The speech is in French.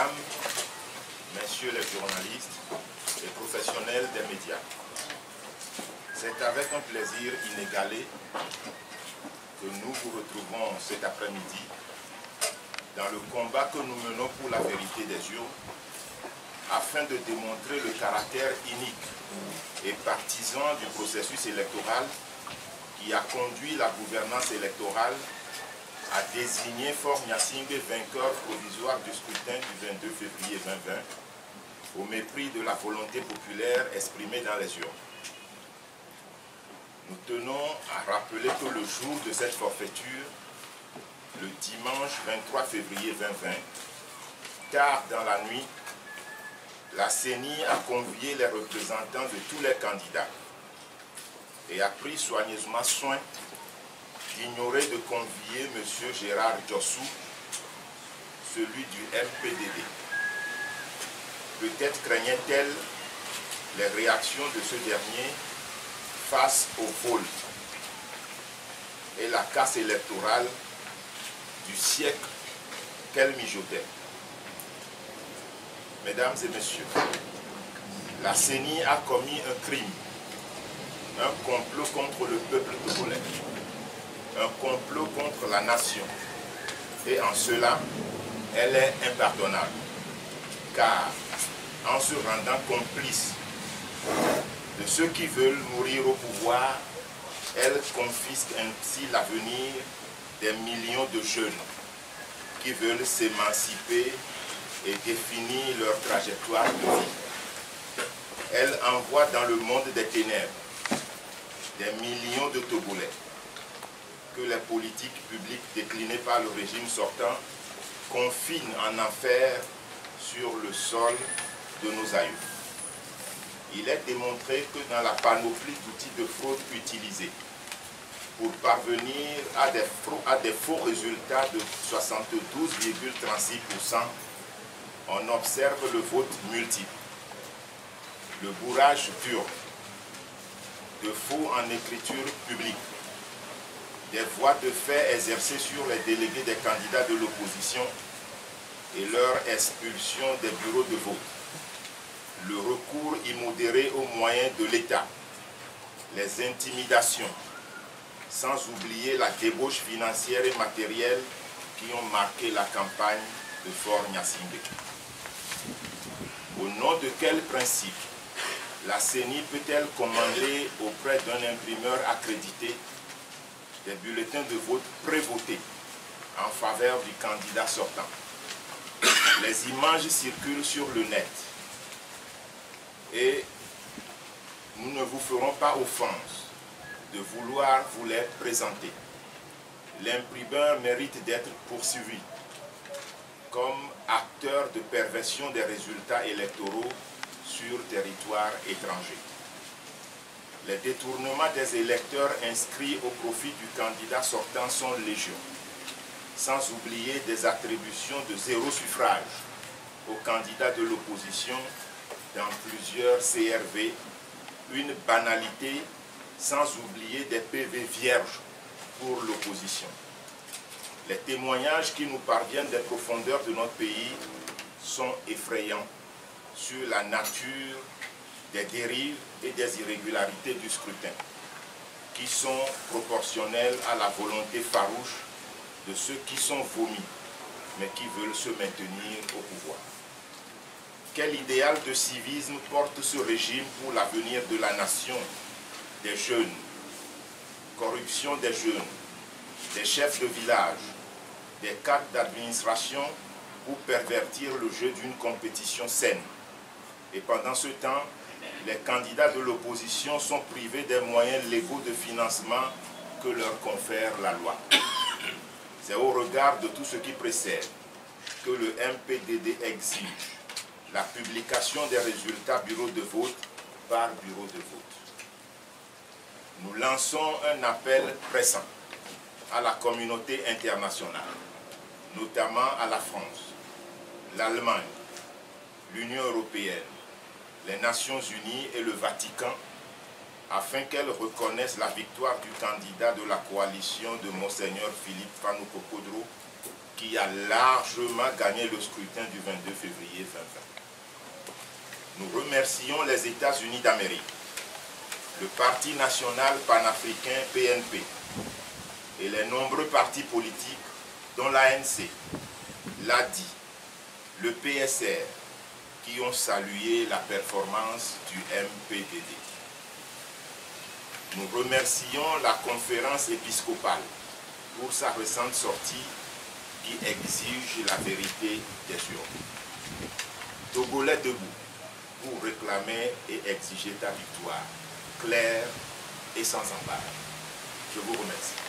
Mesdames, Messieurs les journalistes et professionnels des médias, c'est avec un plaisir inégalé que nous vous retrouvons cet après-midi dans le combat que nous menons pour la vérité des urnes afin de démontrer le caractère unique et partisan du processus électoral qui a conduit la gouvernance électorale à désigner Faure Gnassingbé vainqueur provisoire du scrutin du 22 février 2020 au mépris de la volonté populaire exprimée dans les urnes. Nous tenons à rappeler que le jour de cette forfaiture, le dimanche 23 février 2020, tard dans la nuit, la CENI a convié les représentants de tous les candidats et a pris soigneusement soin d'ignorer de convier M. Gérard Djossou, celui du MPDD. Peut-être craignait-elle les réactions de ce dernier face au vol et la casse électorale du siècle qu'elle mijotait. Mesdames et messieurs, la CENI a commis un crime, un complot contre le peuple togolais, un complot contre la nation. Et en cela, elle est impardonnable, car en se rendant complice de ceux qui veulent mourir au pouvoir, elle confisque ainsi l'avenir des millions de jeunes qui veulent s'émanciper et définir leur trajectoire de vie. Elle envoie dans le monde des ténèbres des millions de Togolais que les politiques publiques déclinées par le régime sortant confinent en enfer sur le sol de nos aïeux. Il est démontré que dans la panoplie d'outils de fraude utilisés pour parvenir à des faux résultats de 72,36%, on observe le vote multiple, le bourrage pur, de faux en écriture publique, des voies de fait exercées sur les délégués des candidats de l'opposition et leur expulsion des bureaux de vote, le recours immodéré aux moyens de l'État, les intimidations, sans oublier la débauche financière et matérielle qui ont marqué la campagne de Faure Gnassingbé. Au nom de quel principe la CENI peut-elle commander auprès d'un imprimeur accrédité des bulletins de vote prévotés en faveur du candidat sortant? Les images circulent sur le net et nous ne vous ferons pas offense de vouloir vous les présenter. L'imprimeur mérite d'être poursuivi comme acteur de perversion des résultats électoraux sur territoire étranger. Les détournements des électeurs inscrits au profit du candidat sortant sont légion, sans oublier des attributions de 0 suffrage aux candidats de l'opposition dans plusieurs CRV, une banalité, sans oublier des PV vierges pour l'opposition. Les témoignages qui nous parviennent des profondeurs de notre pays sont effrayants sur la nature des dérives et des irrégularités du scrutin, qui sont proportionnelles à la volonté farouche de ceux qui sont vomis, mais qui veulent se maintenir au pouvoir. Quel idéal de civisme porte ce régime pour l'avenir de la nation, des jeunes, corruption des jeunes, des chefs de village, des cadres d'administration pour pervertir le jeu d'une compétition saine. Et pendant ce temps, les candidats de l'opposition sont privés des moyens légaux de financement que leur confère la loi. C'est au regard de tout ce qui précède que le MPDD exige la publication des résultats bureau de vote par bureau de vote. Nous lançons un appel pressant à la communauté internationale, notamment à la France, l'Allemagne, l'Union européenne, les Nations Unies et le Vatican, afin qu'elles reconnaissent la victoire du candidat de la coalition de Monseigneur Philippe Fanou Cocodro, qui a largement gagné le scrutin du 22 février. Nous remercions les États-Unis d'Amérique, le Parti national panafricain PNP et les nombreux partis politiques dont l'ANC, l'ADI, le PSR, qui ont salué la performance du MPDD. Nous remercions la conférence épiscopale pour sa récente sortie qui exige la vérité des urnes. Togolais debout pour réclamer et exiger ta victoire, claire et sans embarras. Je vous remercie.